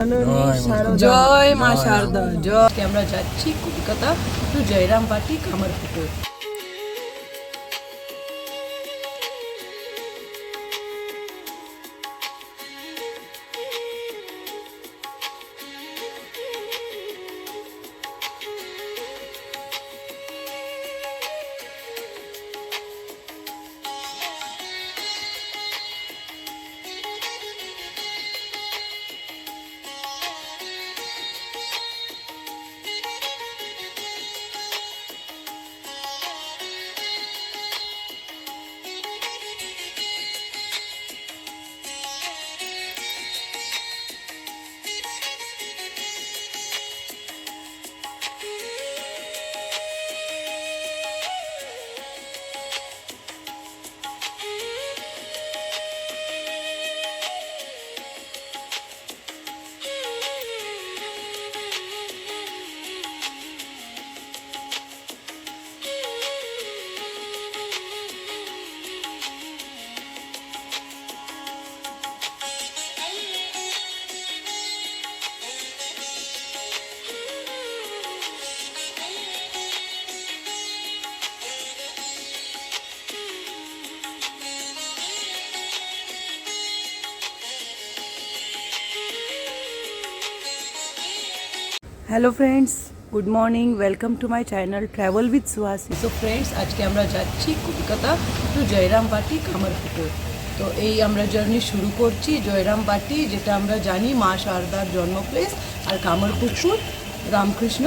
জয় মা শারদা জয়। আমরা যাচ্ছি Kolkata to Jayrambati Kamarpukur. Hello friends, good morning, welcome to my channel travel with Suhasi. So friends, আজকে আমরা যাচ্ছি কলকাতা টু জয়রামবাটি কামারপুকুর। তো এই আমরা জার্নি শুরু করছি জয়রামবাটি, যেটা আমরা জানি মা শারদার জন্ম প্লেস, আর কামারপুকুর রামকৃষ্ণ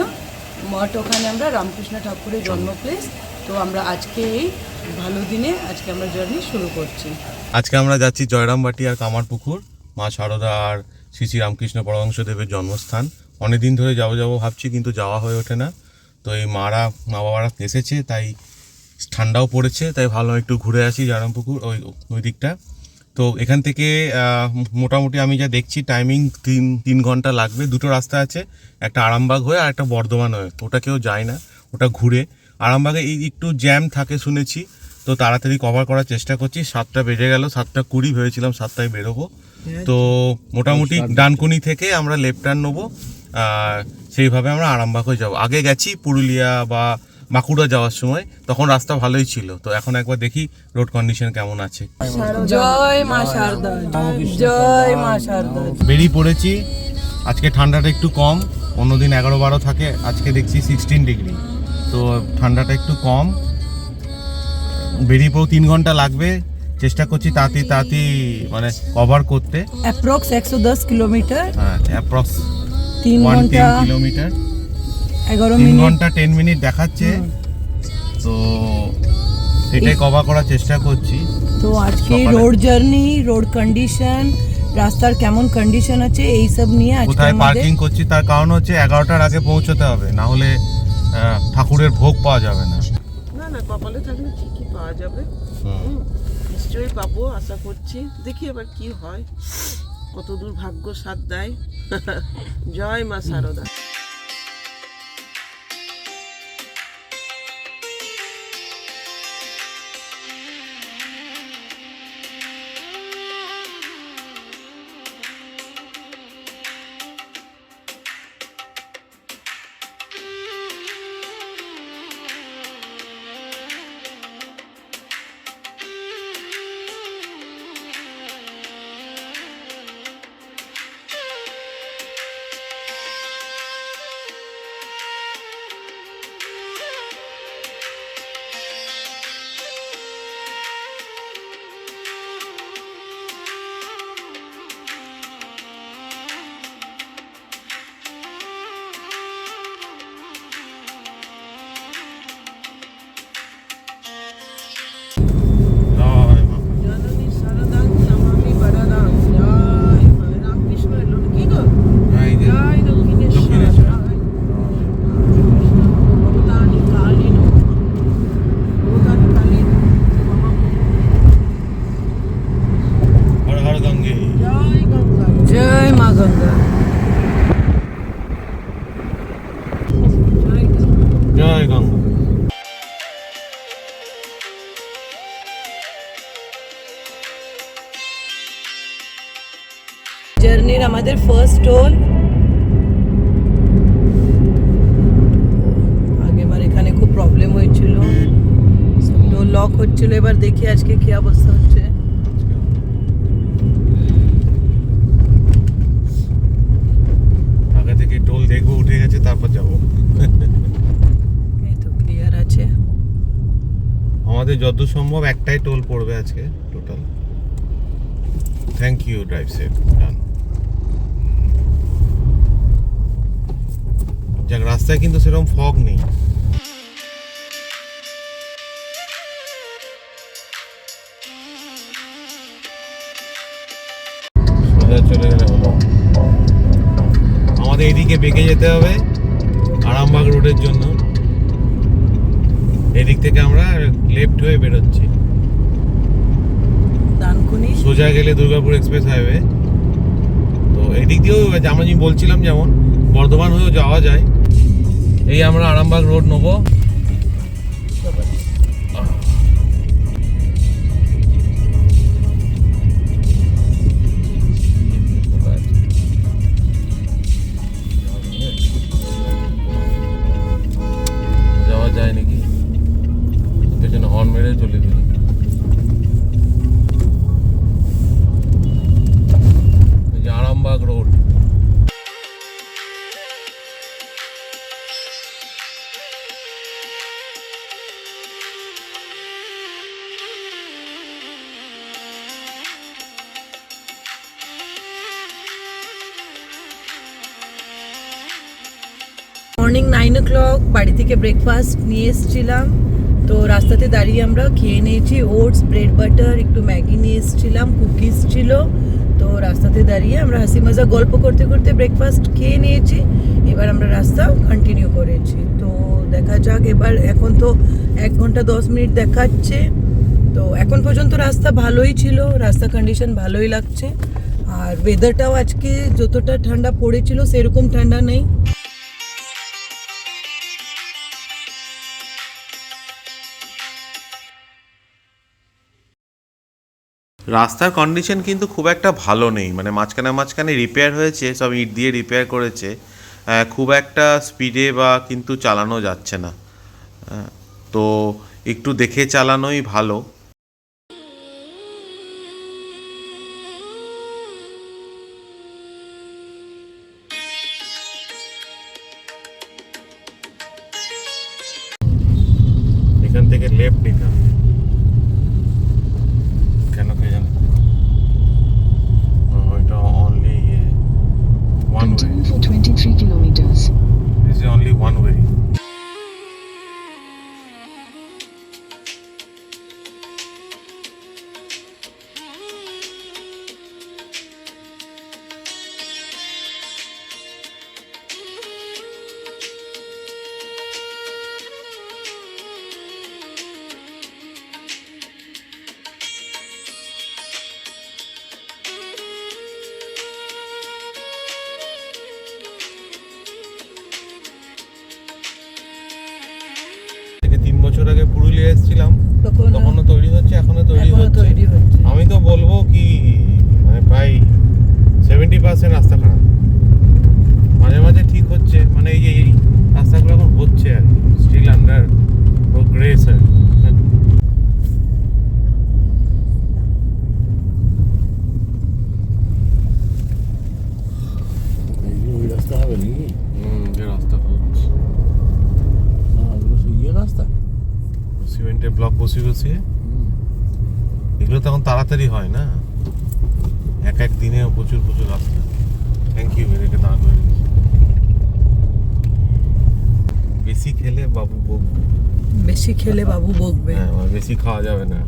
মঠ, ওখানে আমরা রামকৃষ্ণ ঠাকুরের জন্ম প্লেস। তো আমরা আজকে এই ভালো দিনে আজকে আমরা জার্নি শুরু করছি। আজকে আমরা যাচ্ছি জয়রামবাটি আর কামারপুকুর, মা শারদা আর শ্রী শ্রী রামকৃষ্ণ পরমহংসদেবের জন্মস্থান। অনেকদিন ধরে যাবো ভাবছি, কিন্তু যাওয়া হয়ে ওঠে না। তো এই মা বাবারা এসেছে, তাই ঠান্ডাও পড়েছে, তাই ভালো একটু ঘুরে আসি জয়রামপুকুর ওই দিকটা। তো এখান থেকে মোটামুটি আমি যা দেখছি টাইমিং 3 ঘন্টা লাগবে। দুটো রাস্তা আছে, একটা আরামবাগ হয়ে আর একটা বর্ধমান হয়ে। ওটা কেউ যায় না, ওটা ঘুরে। আরামবাগে একটু জ্যাম থাকে শুনেছি, তো তাড়াতাড়ি কভার করার চেষ্টা করছি। 7টা বেজে গেল, 7:20 ভেবেছিলাম 7টায় বেরোবো। তো মোটামুটি ডানকুনি থেকে আমরা লেফট টার্ন নেবো, সেইভাবে আমরা আরামবাগ হয়ে যাবো। আগে গেছি পুরুলিয়া বা বাঁকুড়া যাওয়ার সময়, তখন রাস্তা ভালোই ছিল। তো এখন একবার দেখি রোড কন্ডিশন কেমন আছে। জয় মা শারদা, জয় মা শারদা। বেরিয়ে পড়েছি। আজকে ঠান্ডাটা একটু কম, অন্যদিন 11-12 থাকে, আজকে দেখছি 16 ডিগ্রি। তো ঠান্ডাটা একটু কম। বেরিয়ে পড়ো, 3 ঘন্টা লাগবে। চেষ্টা করছি তাড়াতাড়ি মানে কভার করতে। Approx 110 kilometre. হ্যাঁ, অ্যাপ্রক্স 3 কিলোমিটার, 11 3 ঘন্টা 10 মিনিট দেখাচ্ছে। তো সেটাই কভার করার চেষ্টা করছি। তো আজকে রোড জার্নি, রোড কন্ডিশন, রাস্তার কেমন কন্ডিশন আছে, এই সব নিয়ে আজকে কোথায় পার্কিং করছি তার কারণ হচ্ছে 11টার আগে পৌঁছতে হবে, না হলে ঠাকুরের ভোগ পাওয়া যাবে না। না কপালে থাকলে ঠিকই পাওয়া যাবে। নিশ্চয়ই পাবো, আশা করছি। দেখি এবার কি হয়, কতদূর ভাগ্য সাথ দেয়। জয় মা শারদা। টোল। আগেবার এখানে খুব প্রবলেম হয়েছিল, টোল লক হচ্ছিল। এবার দেখি আজকে কি অবস্থা হচ্ছে। আগে থেকে টোল দেখবো, উঠে গেছে তারপর যাবো। এই তো ক্লিয়ার আছে। আমাদের যত সম্ভব একটাই টোল পড়বে আজকে total. Thank you, drive safe. Done. যাক, রাস্তায় কিন্তু সেরকম ফগ নেই। সোজা চলে গেলে হলো। আমাদের এদিকে বেঁকে যেতে হবে আরামবাগ রোডের জন্য। এদিক থেকে আমরা লেফট হয়ে বেরোচ্ছি। ডানকুনি সোজা গেলে দুর্গাপুর এক্সপ্রেস হাইওয়ে। তো এদিক দিয়েও আমরা যেমন বলছিলাম, যেমন বর্ধমান হয়েও যাওয়া যায়। এই আমরা আরামবাগ রোড নেবো। যাওয়া যায় নাকি? পেছনে হর্ন মেরে চলে গেল। আরামবাগ রোড। মর্নিং 9 o'clock বাড়ি থেকে ব্রেকফাস্ট নিয়ে এসেছিলাম। তো রাস্তাতে দাঁড়িয়ে আমরা খেয়ে নিয়েছি ওটস, ব্রেড বাটার, একটু ম্যাগি নিয়ে এসেছিলাম, কুকিজ ছিল। তো রাস্তাতে দাঁড়িয়ে আমরা হাসি মজা গল্প করতে করতে ব্রেকফাস্ট খেয়ে নিয়েছি। এবার আমরা রাস্তা কন্টিনিউ করেছি। তো দেখা যাক এবার। এখন তো 1 ঘন্টা 10 মিনিট দেখাচ্ছে। তো এখন পর্যন্ত রাস্তা ভালোই ছিল, রাস্তা কন্ডিশন ভালোই লাগছে। আর ওয়েদারটাও আজকে যতটা ঠান্ডা পড়েছিল সেরকম ঠান্ডা নেই। রাস্তার কন্ডিশন কিন্তু খুব একটা ভালো নেই, মানে মাঝখানে মাঝখানে রিপেয়ার হয়েছে, সব ইট দিয়ে রিপেয়ার করেছে। খুব একটা স্পিডে বা কিন্তু চালানো যাচ্ছে না। তো একটু দেখে চালানোই ভালো। এখান থেকে লেফট নিতে হবে, কেন কে জানে। ওইটা only one way. Continue for 23 kilometers. This is only one way. থেকে 3 বছর আগে পুরুলিয়া এসেছিলাম, তখনও তৈরি হচ্ছে, এখনো তৈরি হচ্ছে। আমি তো বলবো কি, মানে প্রায় 70% রাস্তা খারাপ। মাঝে মাঝে ঠিক হচ্ছে, মানে এই রাস্তাগুলো এখন হচ্ছে আর স্টিল আন্ডার প্রোগ্রেস আর ওই রাস্তা হবে নাকি? যে রাস্তা হচ্ছে না, ওগুলো সেই ইয়ে রাস্তা। সিমেন্টের ব্লক বসিয়ে এগুলো তো এখন তাড়াতাড়ি হয় না, এক এক দিনে প্রচুর প্রচুর রাস্তা। থ্যাংক ইউ, এটাকে দাঁড় করে দিচ্ছি। বেশি খেলে বাবু বকবে। বেশি খেলে বাবু বকবে। হ্যাঁ, বেশি খাওয়া যাবে না।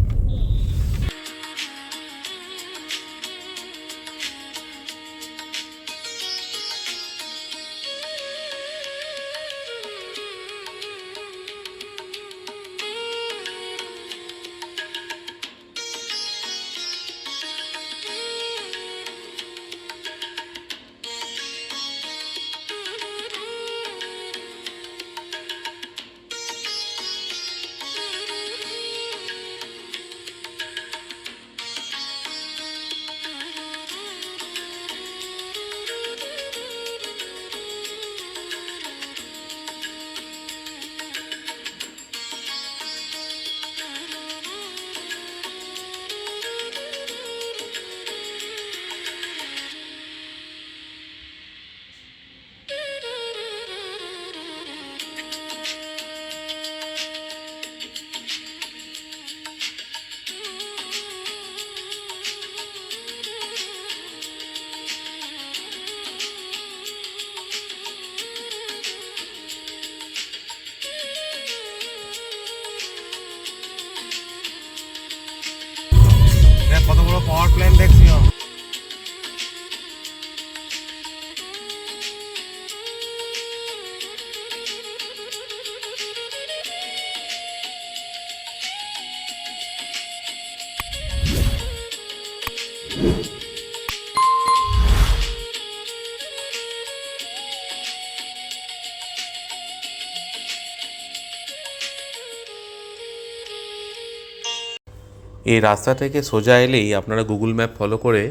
এই রাস্তা থেকে সোজা এলেই আপনারা গুগল ম্যাপ ফলো করে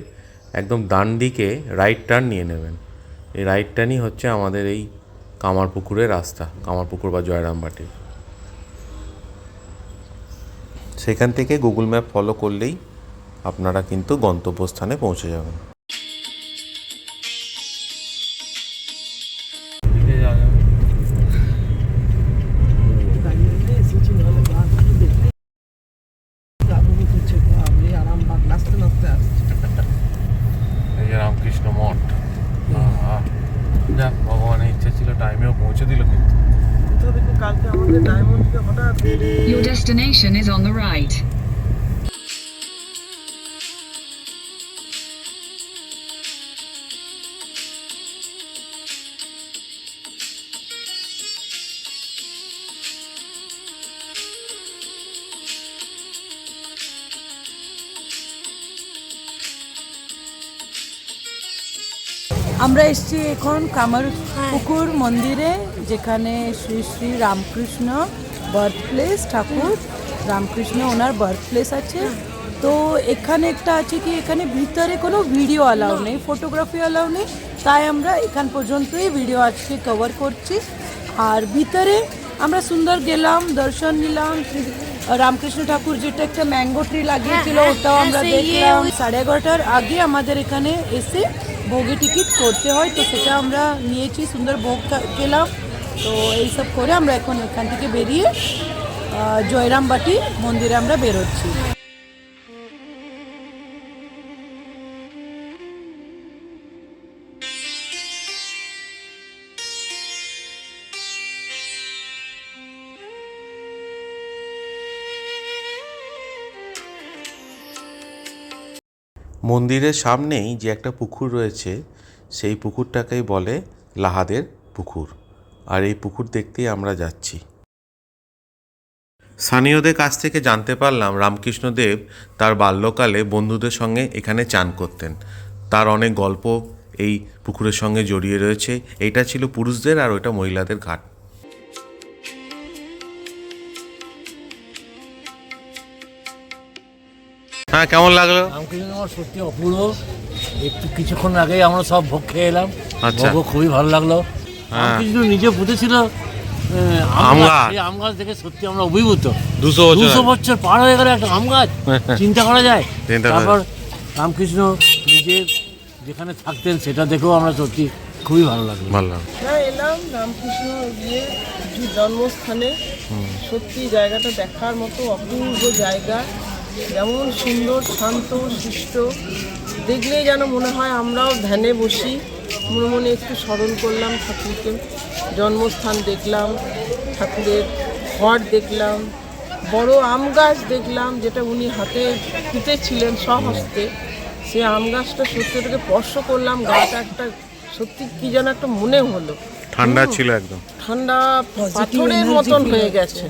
একদম ডান দিকে রাইট টার্ন নিয়ে নেবেন। এই রাইট টার্নই হচ্ছে আমাদের এই কামারপুকুরের রাস্তা, কামারপুকুর বা জয়রামবাটির। সেখান থেকে গুগল ম্যাপ ফলো করলেই আপনারা কিন্তু গন্তব্যস্থানে পৌঁছে যাবেন। এই যে রামকৃষ্ণ মঠ, যাক ভগবানের ইচ্ছা ছিল টাইমেও পৌঁছে দিল। কিন্তু তো দেখো কালকে আমাদের ডায়মন্ডকে হঠাৎ Your destination is on the right. আমরা এসেছি এখন কামারপুকুর মন্দিরে, যেখানে শ্রী শ্রী রামকৃষ্ণ বার্থ প্লেস, ঠাকুর রামকৃষ্ণ ওনার বার্থ প্লেস আছে। তো এখানে একটা আছে কি, এখানে ভিতরে কোনো ভিডিও অ্যালাউ নেই, ফটোগ্রাফি অ্যালাউ নেই, তাই আমরা এখান পর্যন্তই ভিডিও আজকে কভার করছি। আর ভিতরে আমরা সুন্দর গেলাম, দর্শন নিলাম। রামকৃষ্ণ ঠাকুর যেটা একটা ম্যাঙ্গো ট্রি লাগিয়েছিল ওটাও আমরা দেখলাম। 11:30টার আগে আমাদের এখানে এসে ভোগে টিকিট করতে হয়, তো সেটা আমরা নিয়েছি, সুন্দর ভোগ খেলাম। তো এইসব করে আমরা এখন এখান থেকে বেরিয়ে জয়রামবাটি মন্দিরে আমরা বেরোচ্ছি। মন্দিরের সামনেই যে একটা পুকুর রয়েছে, সেই পুকুরটাকেই বলে লাহাদের পুকুর। আর এই পুকুর দেখতেই আমরা যাচ্ছি। স্থানীয়দের কাছ থেকে জানতে পারলাম রামকৃষ্ণদেব তার বাল্যকালে বন্ধুদের সঙ্গে এখানে চান করতেন। তার অনেক গল্প এই পুকুরের সঙ্গে জড়িয়ে রয়েছে। এইটা ছিল পুরুষদের আর ওইটা মহিলাদের ঘাট। হ্যাঁ, কেমন লাগলো? রামকৃষ্ণ আমার সত্যি অপূর্ব। একটু কিছুক্ষণ আগেই আমরা সব ভোগ খেয়ে এলাম। আচ্ছা। ভোগ খুবই ভালো লাগলো। রামকৃষ্ণ নিজে পুঁতেছিল আম গাছ। এই আম গাছ দেখে সত্যি আমরা অভিভূত। 200 বছর পার হয়ে গেলে একটা আম গাছ, চিন্তা করা যায়। তারপর রামকৃষ্ণ নিজে যেখানে থাকতেন সেটা দেখেও আমরা সত্যি খুবই ভালো লাগলো। এলাম রামকৃষ্ণ জন্মস্থানে। সত্যি জায়গাটা দেখার মতো অপূর্ব জায়গা, যেমন সুন্দর, শান্ত, শিষ্ট, দেখলেই যেন মনে হয় আমরাও ধ্যানে বসি। মনে মনে একটু স্মরণ করলাম ঠাকুরকে, জন্মস্থান দেখলাম, ঠাকুরের ঘর দেখলাম, বড় আম গাছ দেখলাম যেটা উনি হাতে পুঁতেছিলেন স্বহস্তে। সে আম গাছটা সত্যি থেকে স্পর্শ করলাম, গাছটা একটা সত্যি কি যেন একটা মনে হলো, ঠান্ডা ছিল, একদম ঠান্ডা পাথরের মতন হয়ে গেছে।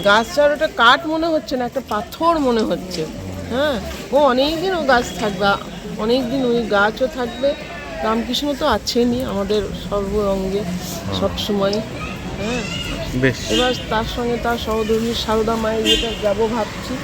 গাছটার ওটা কাঠ মনে হচ্ছে না, একটা পাথর মনে হচ্ছে। হ্যাঁ, ও অনেকদিন ও গাছ থাকবে, অনেকদিন ওই গাছও থাকবে। রামকৃষ্ণ তো আছেনই আমাদের সর্বঙ্গে সবসময়। হ্যাঁ, এবার তার সঙ্গে তার সহধর্মী সারদা মায়ের যেটা যাবো ভাবছি।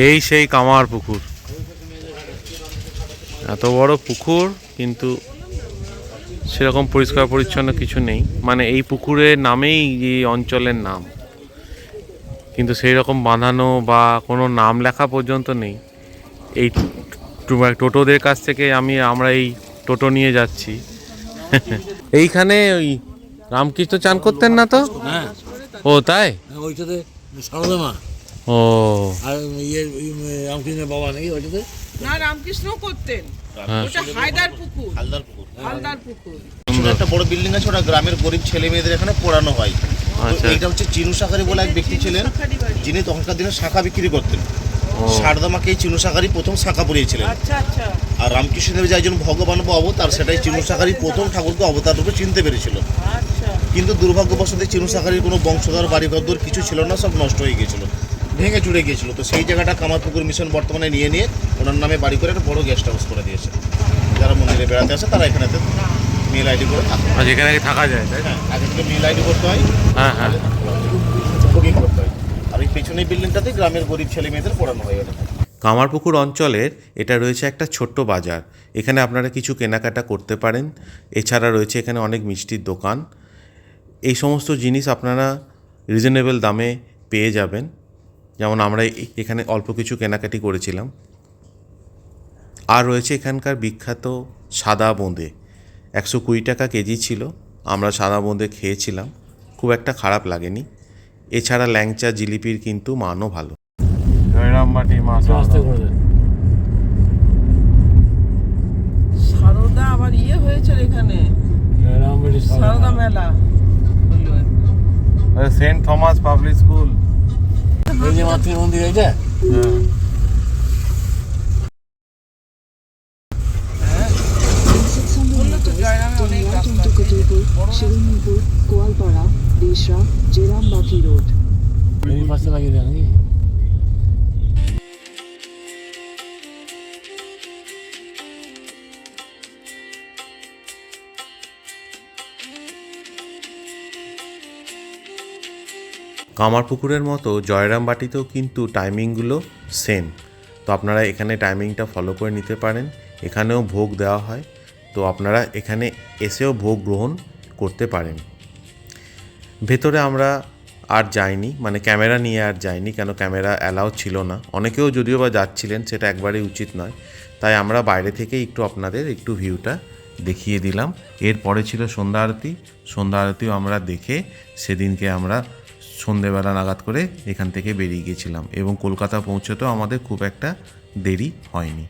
এই সেই কামার পুকুর, এত বড় পুকুর কিন্তু সেরকম পরিষ্কার পরিচ্ছন্ন কিছু নেই, মানে এই পুকুরের নামেই এই অঞ্চলের নাম, কিন্তু সেই রকম বাঁধানো বা কোনো নাম লেখা পর্যন্ত নেই। এই টোটোদের কাছ থেকে আমরা এই টোটো নিয়ে যাচ্ছি। এইখানে ওই রামকৃষ্ণ চান করতেন না তো? হ্যাঁ, ও তাই? ওইটাতে সারদা মা ও আর রামকৃষ্ণের বাবা নাকি ওইটাতে? না, রামকৃষ্ণ করতেন। হ্যাঁ। ওটা হায়দার পুকুর, হালদার পুকুর। হালদার পুকুর। ছোট একটা বড় বিল্ডিং আছে, ওটা গ্রামের গরিব ছেলে মেয়েদের এখানে পড়ানো হয়। তো আচ্ছা। এইটা হচ্ছে চিনু শাকারি বলে এক ব্যক্তি ছিলেন, যিনি তখনকার দিনে শাঁখা বিক্রি করতেন। শারদামাকে এই চিনু শাকারি প্রথম শাঁখা পরিয়েছিলেন। আচ্ছা আচ্ছা। আর রামকৃষ্ণদেব যে একজন ভগবান বা অবতার, সেটাই চিনু শাকারি প্রথম ঠাকুরকে অবতার রূপে চিনতে পেরেছিল। আচ্ছা। কিন্তু দুর্ভাগ্যবশত চিনু শাকারির কোনো বংশধর বাড়িঘর কিছু ছিল না, সব নষ্ট হয়ে গিয়েছিল, ভেঙে চুড়ে গিয়েছিল। তো সেই জায়গাটা কামারপুকুর মিশন বর্তমানে নিয়ে ওনার নামে বাড়ি করে একটা বড় গেস্ট হাউস করে দিয়েছে। যারা মন্দিরে বেড়াতে আসে তারা এখানেতে মেল আইডি করে থাকে। যেখানে থাকা যায়, তাই? হ্যাঁ, আগে থেকে মেল আইডি করতে হয়, হ্যাঁ হ্যাঁ। বুকিং করতে হয়। আর এই পেছনের বিল্ডিংটাতে গ্রামের গরিব ছেলে মেয়েদের পড়ানো হয় ওটা। কামারপুকুর অঞ্চলের এটা রয়েছে একটা ছোট্ট বাজার, এখানে আপনারা কিছু কেনাকাটা করতে পারেন। এছাড়া রয়েছে এখানে অনেক মিষ্টির দোকান, এই সমস্ত জিনিস আপনারা রিজনেবল দামে পেয়ে যাবেন। যেমন আমরা এখানে অল্প কিছু কেনাকাটি করেছিলাম। আর রয়েছে এখানকার বিখ্যাত সাদা বোঁদে, 120 টাকা কেজি ছিল। আমরা সাদা বোঁদে খেয়েছিলাম, খুব একটা খারাপ লাগেনি। এছাড়া ল্যাংচা জিলিপির কিন্তু মানও ভালো। জয়রামবাটি মাছ আস্তে করে দেন। সারদা আবার হয়েছে এখানে, রামবাড়ি সারদা মেলা হলো একবার। Saint Thomas public school. এই যে মাতৃ মন্দির এইটা? শিরোমণিপুর, কোয়ালপাড়া, দেশরা, জেরামবাটি রোড। এই পাশে লাগিয়ে দেন নাকি? কামারপুকুরের মতো জয়রামবাটিতেও কিন্তু টাইমিংগুলো সেম, তো আপনারা এখানে টাইমিংটা ফলো করে নিতে পারেন। এখানেও ভোগ দেওয়া হয়, তো আপনারা এখানে এসেও ভোগ গ্রহণ করতে পারেন। ভেতরে আমরা আর যাইনি, মানে ক্যামেরা নিয়ে আর যাইনি, কেন ক্যামেরা অ্যালাউ ছিল না। অনেকেও যদিও বা যাচ্ছিলেন, সেটা একবারেই উচিত নয়, তাই আমরা বাইরে থেকে একটু আপনাদের একটু ভিউটা দেখিয়ে দিলাম। এরপরে ছিল সন্ধ্যা আরতি, সন্ধ্যা আরতিও আমরা দেখে সেদিনকে আমরা সন্ধেবেলা নাগাদ করে এখান থেকে বেরিয়ে গিয়েছিলাম এবং কলকাতা পৌঁছতেও আমাদের খুব একটা দেরি হয়নি।